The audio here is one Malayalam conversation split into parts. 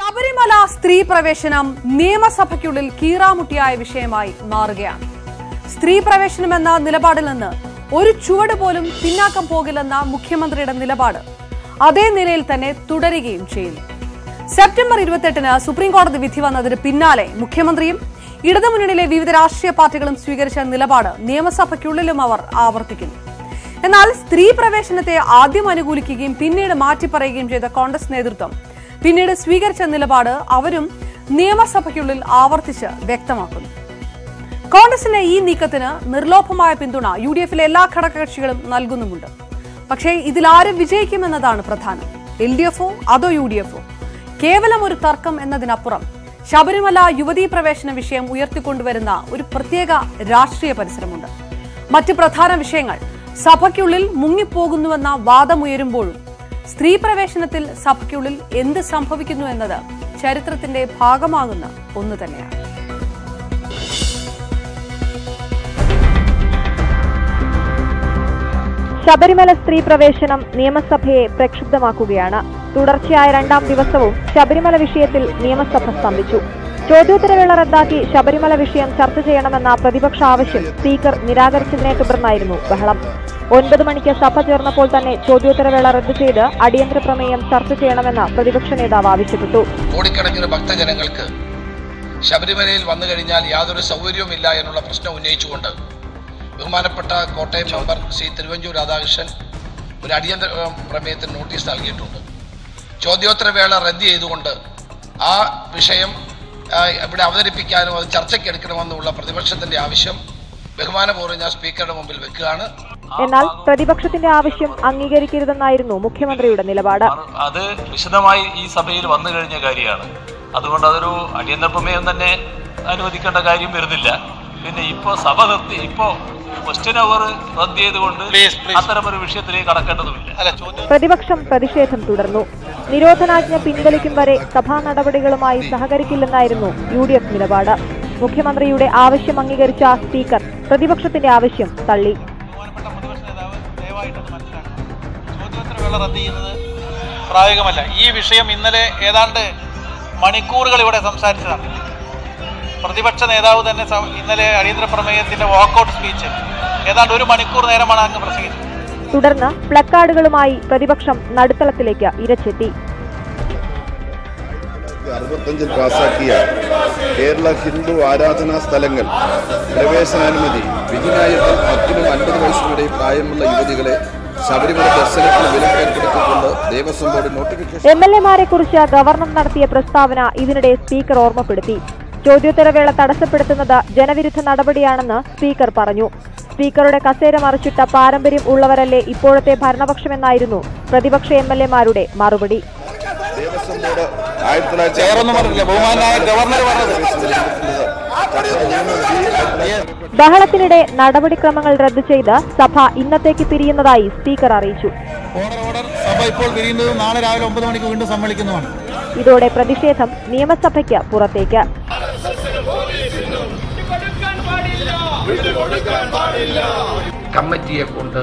ശബരിമല സ്ത്രീ പ്രവേശനം നിയമസഭയ്ക്കുള്ളിൽ കീറാമുട്ടിയായ വിഷയമായി മാറുകയാണ്. സ്ത്രീ പ്രവേശനമെന്ന നിലപാടിൽ നിന്ന് ഒരു ചുവട് പോലും പിന്നാക്കം പോകില്ലെന്ന മുഖ്യമന്ത്രിയുടെ നിലപാട് അതേ നിലയിൽ തന്നെ തുടരുകയും ചെയ്യുന്നു. സെപ്റ്റംബർ 28-ന് സുപ്രീംകോടതി വിധി വന്നതിന് പിന്നാലെ മുഖ്യമന്ത്രിയും ഇടതുമുന്നണിയിലെ വിവിധ രാഷ്ട്രീയ പാർട്ടികളും സ്വീകരിച്ച നിലപാട് നിയമസഭയ്ക്കുള്ളിലും അവർ ആവർത്തിക്കുന്നു. എന്നാൽ സ്ത്രീ പ്രവേശനത്തെ ആദ്യം അനുകൂലിക്കുകയും പിന്നീട് മാറ്റിപ്പറയുകയും ചെയ്ത കോൺഗ്രസ് നേതൃത്വം പിന്നീട് സ്വീകരിച്ച നിലപാട് അവരും നിയമസഭയ്ക്കുള്ളിൽ ആവർത്തിച്ച് വ്യക്തമാക്കുന്നു. കോൺഗ്രസിന്റെ ഈ നീക്കത്തിന് നിർലോഭമായ പിന്തുണ UDF-ലെ എല്ലാ ഘടകകക്ഷികളും നൽകുന്നുമുണ്ട്. പക്ഷേ ഇതിലാരും വിജയിക്കുമെന്നതാണ് പ്രധാനം. LDF-ഓ അതോ UDF-ഓ? കേവലം ഒരു തർക്കം എന്നതിനപ്പുറം ശബരിമല യുവതീ പ്രവേശന വിഷയം ഉയർത്തിക്കൊണ്ടുവരുന്ന ഒരു പ്രത്യേക രാഷ്ട്രീയ പരിസരമുണ്ട്. മറ്റ് പ്രധാന വിഷയങ്ങൾ സഭയ്ക്കുള്ളിൽ മുങ്ങിപ്പോകുന്നുവെന്ന വാദമുയരുമ്പോഴും സ്ത്രീ പ്രവേശനത്തിൽ സഭയ്ക്കുള്ളിൽ എന്ത് സംഭവിക്കുന്നു എന്നത് ചരിത്രത്തിന്റെ ഭാഗമാകുന്ന ഒന്ന് തന്നെയാണ്. ശബരിമല സ്ത്രീ പ്രവേശനം നിയമസഭയെ പ്രക്ഷുബ്ധമാക്കുകയാണ്. തുടർച്ചയായ രണ്ടാം ദിവസവും ശബരിമല വിഷയത്തിൽ നിയമസഭ സ്തംഭിച്ചു. ചോദ്യോത്തരവേള റദ്ദാക്കി ശബരിമല വിഷയം ചർച്ച ചെയ്യണമെന്ന പ്രതിപക്ഷ ആവശ്യം സ്പീക്കർ നിരാകരിച്ചതിനെ തുടർന്നായിരുന്നു ബഹളം. 9 മണിക്ക് സഭ ചേർന്നപ്പോൾ തന്നെ ചോദ്യോത്തരവേള റദ്ദു ചെയ്ത് അടിയന്തര പ്രമേയം ചർച്ച ചെയ്യണമെന്ന് പ്രതിപക്ഷ നേതാവ് ആവശ്യപ്പെട്ടു. കോടിക്കണക്കിന് ഭക്തജനങ്ങൾക്ക് ശബരിമലയിൽ വന്നു കഴിഞ്ഞാൽ യാതൊരു സൗകര്യവുമില്ല എന്നുള്ള പ്രശ്നം ഉന്നയിച്ചുകൊണ്ട് ബഹുമാനപ്പെട്ട കോട്ടയം മെമ്പർ ശ്രീ തിരുവഞ്ചൂർ രാധാകൃഷ്ണൻ ഒരു അടിയന്തര പ്രമേയത്തിന് നോട്ടീസ് നൽകിയിട്ടുണ്ട്. ചോദ്യോത്തരവേള റദ്ദ് ചെയ്തുകൊണ്ട് ആ വിഷയം ഇവിടെ അവതരിപ്പിക്കാനും അത് ചർച്ചയ്ക്കെടുക്കണമെന്നുള്ള പ്രതിപക്ഷത്തിന്റെ ആവശ്യം ബഹുമാനപൂർവ്വം ഞാൻ സ്പീക്കറുടെ മുമ്പിൽ വെക്കുകയാണ്. എന്നാൽ പ്രതിപക്ഷത്തിന്റെ ആവശ്യം അംഗീകരിക്കരുതെന്നായിരുന്നു മുഖ്യമന്ത്രിയുടെ നിലപാട്. അത് വിശദമായി ഈ സഭയിൽ വന്നു കഴിഞ്ഞ കാര്യമാണ്. അതുകൊണ്ട് അതൊരു അടിയന്തര പ്രമേയം തന്നെ അനുവദിക്കേണ്ട കാര്യം വരുന്നില്ല. പിന്നെ ഇപ്പോ സഭ നിർത്തി ഇപ്പോ ക്വസ്റ്റ്യൻ അവർ റദ്ദ് ചെയ്തുകൊണ്ട് അത്തരമൊരു വിഷയത്തിലേക്ക് കടക്കേണ്ടതുമില്ല. പ്രതിപക്ഷം പ്രതിഷേധം തുടർന്നു. നിരോധനാജ്ഞ പിൻവലിക്കും വരെ സഭാ നടപടികളുമായി സഹകരിക്കില്ലെന്നായിരുന്നു UDF നിലപാട്. മുഖ്യമന്ത്രിയുടെ ആവശ്യം അംഗീകരിച്ച സ്പീക്കർ പ്രതിപക്ഷത്തിന്റെ ആവശ്യം തള്ളി. പ്രായോഗികമല്ല. ഈ വിഷയം ഇന്നലെ ഏതാണ്ട് മണിക്കൂറുകൾ ഇവിടെ സംസാരിച്ചതാണ്. പ്രതിപക്ഷ നേതാവ് തന്നെ ഇന്നലെ അടിയന്തര പ്രമേയത്തിന്റെ വാക്കൌട്ട് സ്പീച്ച് ഏതാണ്ട് 1 മണിക്കൂർ നേരമാണ് അങ്ങ് പ്രസംഗിച്ചത്. തുടർന്ന് പ്ലക്കാർഡുകളുമായി പ്രതിപക്ഷം നടുത്തളത്തിലേക്ക് ഇരച്ചെത്തി. 65 പാസാക്കിയ കേരള ഹിന്ദു ആരാധനാ സ്ഥലങ്ങൾ പ്രവേശനാനുമതി വിധിന്യായത്തിൽ 10-നും 50 വയസ്സിനിടയിൽ പ്രായമുള്ള യുവതികളെ ശബരിമല ദർശനത്തിന് വിലക്കേർപ്പെടുത്തിക്കൊണ്ട് ദേവസ്വം ബോർഡ് നോട്ടിഫിക്കേഷൻ. MLA-മാരെ കുറിച്ച് ഗവർണർ നടത്തിയ പ്രസ്താവന ഇതിനിടെ സ്പീക്കർ ഓർമ്മപ്പെടുത്തി. ചോദ്യോത്തരവേള തടസ്സപ്പെടുത്തുന്നത് ജനവിരുദ്ധ നടപടിയാണെന്ന് സ്പീക്കർ പറഞ്ഞു. സ്പീക്കറുടെ കസേര മറിച്ചിട്ട പാരമ്പര്യം ഉള്ളവരല്ലേ ഇപ്പോഴത്തെ ഭരണപക്ഷമെന്നായിരുന്നു പ്രതിപക്ഷ MLA-മാരുടെ മറുപടി. ബഹളത്തിനിടെ നടപടിക്രമങ്ങൾ റദ്ദു ചെയ്ത് സഭ ഇന്നത്തേക്ക് പിരിയുന്നതായി സ്പീക്കർ അറിയിച്ചു. സഭ ഇപ്പോൾ പിരിയുന്നത് നാളെ രാവിലെ 9 മണിക്ക് വീണ്ടും സമ്മേളിക്കുന്നതാണ്. ഇതോടെ പ്രതിഷേധം നിയമസഭയ്ക്ക് പുറത്തേക്ക്. കമ്മിറ്റിയെ കൊണ്ട്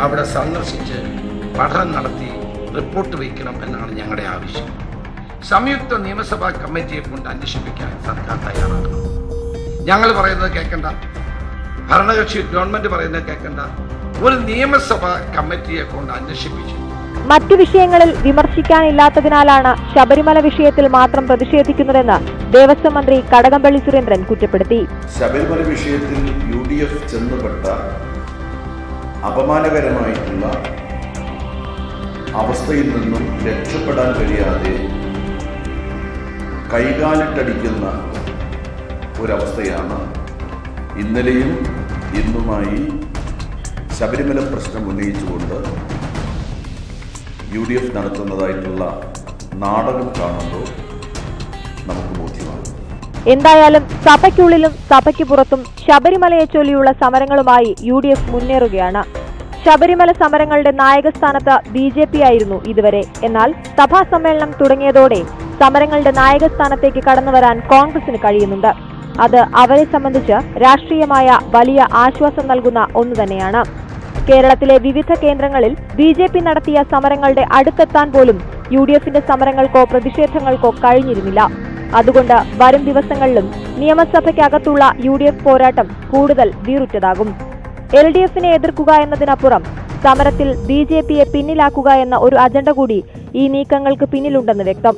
അവിടെ സന്ദർശിച്ച് പഠനം നടത്തി റിപ്പോർട്ട് വയ്ക്കണം എന്നാണ് ഞങ്ങളുടെ ആവശ്യം. സംയുക്ത നിയമസഭാ കമ്മിറ്റിയെ കൊണ്ട് അന്വേഷിപ്പിക്കാൻ സർക്കാർ തയ്യാറാക്കണം. ഞങ്ങൾ പറയുന്നത് കേൾക്കണ്ട, ഭരണകക്ഷി ഗവൺമെന്റ് പറയുന്നത് കേൾക്കണ്ട, ഒരു നിയമസഭാ കമ്മിറ്റിയെ കൊണ്ട് അന്വേഷിപ്പിച്ചു. മറ്റു വിഷയങ്ങളിൽ വിമർശിക്കാനില്ലാത്തതിനാലാണ് ശബരിമല വിഷയത്തിൽ മാത്രം പ്രതിഷേധിക്കുന്നതെന്ന് ദേവസ്വം മന്ത്രി കടകംപള്ളി സുരേന്ദ്രൻ കുറ്റപ്പെടുത്തി. ശബരിമല വിഷയത്തിൽ UDF ചെന്നുപെട്ട അപമാനകരമായിട്ടുള്ള അവസ്ഥയിൽ നിന്നും രക്ഷപ്പെടാൻ കഴിയാതെ കൈകാലിട്ടടിക്കുന്ന ഒരവസ്ഥയാണ് ഇന്നലെയും ഇന്നുമായി ശബരിമല പ്രശ്നം ഉന്നയിച്ചുകൊണ്ട് UDF നടത്തുന്നതായിട്ടുള്ള നാടകം കാണുമ്പോൾ നമുക്ക് ബോധ്യമാണ്. എന്തായാലും സഭയ്ക്കുള്ളിലും സഭയ്ക്ക് പുറത്തും ശബരിമലയെ ചൊല്ലിയുള്ള സമരങ്ങളുമായി UDF മുന്നേറുകയാണ്. ശബരിമല സമരങ്ങളുടെ നായകസ്ഥാനത്ത് BJP ആയിരുന്നു ഇതുവരെ. എന്നാൽ സഭാ സമ്മേളനം തുടങ്ങിയതോടെ സമരങ്ങളുടെ നായകസ്ഥാനത്തേക്ക് കടന്നുവരാൻ കോൺഗ്രസിന് കഴിയുന്നുണ്ട്. അത് അവരെ സംബന്ധിച്ച് രാഷ്ട്രീയമായ വലിയ ആശ്വാസം നൽകുന്ന ഒന്നു തന്നെയാണ്. കേരളത്തിലെ വിവിധ കേന്ദ്രങ്ങളിൽ BJP നടത്തിയ സമരങ്ങളുടെ അടുത്തെത്താൻ പോലും UDFന്റെ സമരങ്ങൾക്കോ പ്രതിഷേധങ്ങൾക്കോ കഴിഞ്ഞിരുന്നില്ല. അതുകൊണ്ട് വരും ദിവസങ്ങളിലും നിയമസഭയ്ക്കകത്തുള്ള UDF പോരാട്ടം കൂടുതൽ വീറുറ്റതാകും. LDFനെ എതിർക്കുക എന്നതിനപ്പുറം സമരത്തിൽ BJPയെ പിന്നിലാക്കുക എന്ന ഒരു അജണ്ട കൂടി ഈ നീക്കങ്ങൾക്ക് പിന്നിലുണ്ടെന്ന് വ്യക്തം.